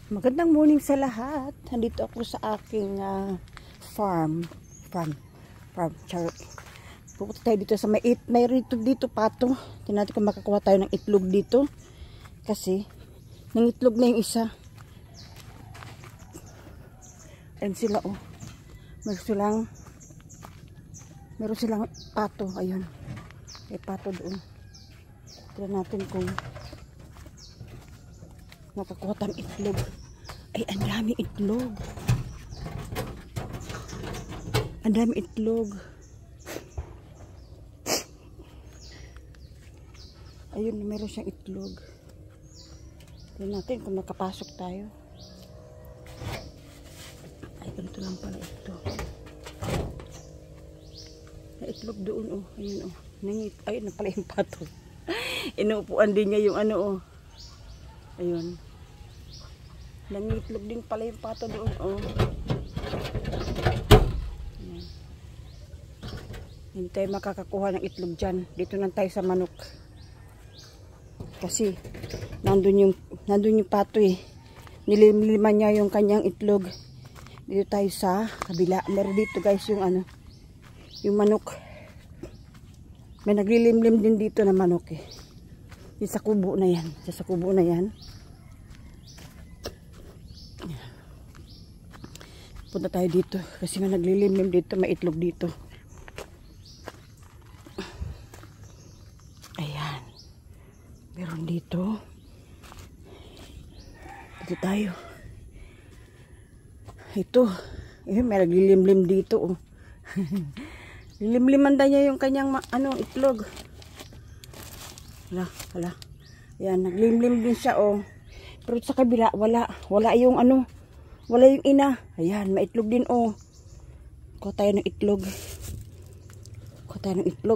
Magandang morning sa lahat. Nandito ako sa aking farm. Charot. Pupunta tayo dito sa may rito dito pato. Tingnan natin kung makakuha tayo ng itlog dito. Kasi nangitlog na yung isa. Ayan sila oh. Meron silang pato. Ayun. May pato doon. Tingnan natin kung makakuha tayong itlog. Ay, ang daming itlog. Ang daming itlog. Ayun, meron siyang itlog. Tingnan natin kung makapasok tayo. Ay, ganito lang pala ito. May itlog doon, oh. Ayun, oh. Ayun na pala yung pato. Inuupuan din niya yung ano, oh. Ayun. Nangitlog din pala yung pato doon, oh. Ayan. Hindi tayo makakakuha ng itlog dyan. Dito lang tayo sa manok. Kasi, nandun yung pato eh. Nililiman niya yung kanyang itlog. Dito tayo sa kabila. Meron dito guys yung ano, yung manok. May naglilimlim din dito na manok eh. Yung sa kubo na yan. Sa kubo na yan. Punta tayo dito kasi may naglilimlim dito, may itlog dito. Ayan. Meron dito. Dito tayo. Ito. May naglilimlim dito. Oh. Lilimliman niya yung kanyang itlog. Hala. Ayan, naglimlim din siya oh. Pero sa kabila, wala yung wala yung ina. Ayan, may itlog din oh. Kuha tayo ng itlog.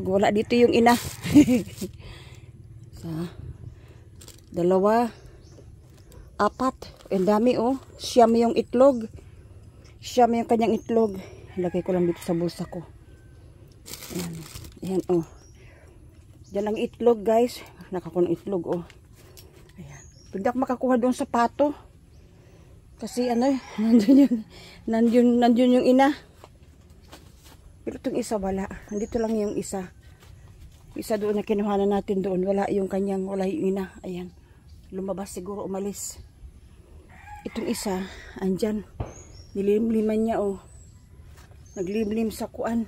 Wala dito yung ina. Dalawa. 4. Ang dami oh. Siyam yung itlog. Siyam yung kanyang itlog. Lagay ko lang dito sa bulsa ko. Ayan. Ayan oh. Diyan ang itlog guys. Nakakuha ng itlog oh. Ayan. Pwede ako makakuha doon sa pato. Kasi nandun yung ina. Pero itong isa wala. Nandito lang yung isa. Isa doon na kinuhanan natin doon. Wala yung ina. Ayan. Lumabas siguro, umalis. Itong isa, andyan. Nilimliman niya oh. Naglimlim sa kuan.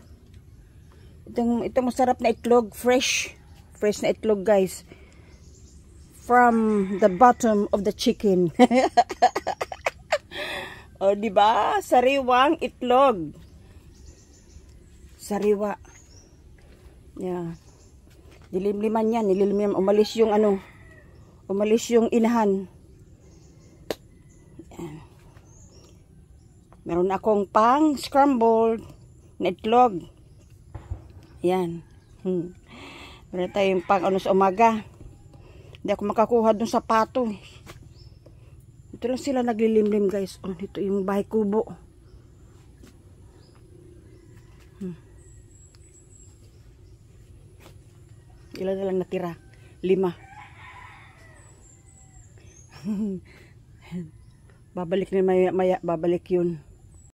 Itong masarap na itlog. Fresh na itlog guys. From the bottom of the chicken. O, diba? Sariwang itlog. Sariwa. Yeah. Nilimliman yan. Umalis yung inahan. Yan. Meron akong pang scrambled na itlog. Yan. Meron tayong pang sa umaga. Hindi ako makakuha dun sa pato. Ito lang sila naglilimlim guys. Oh, ito yung bahay kubo. Ilan na lang natira? 5. Babalik na maya, babalik yun.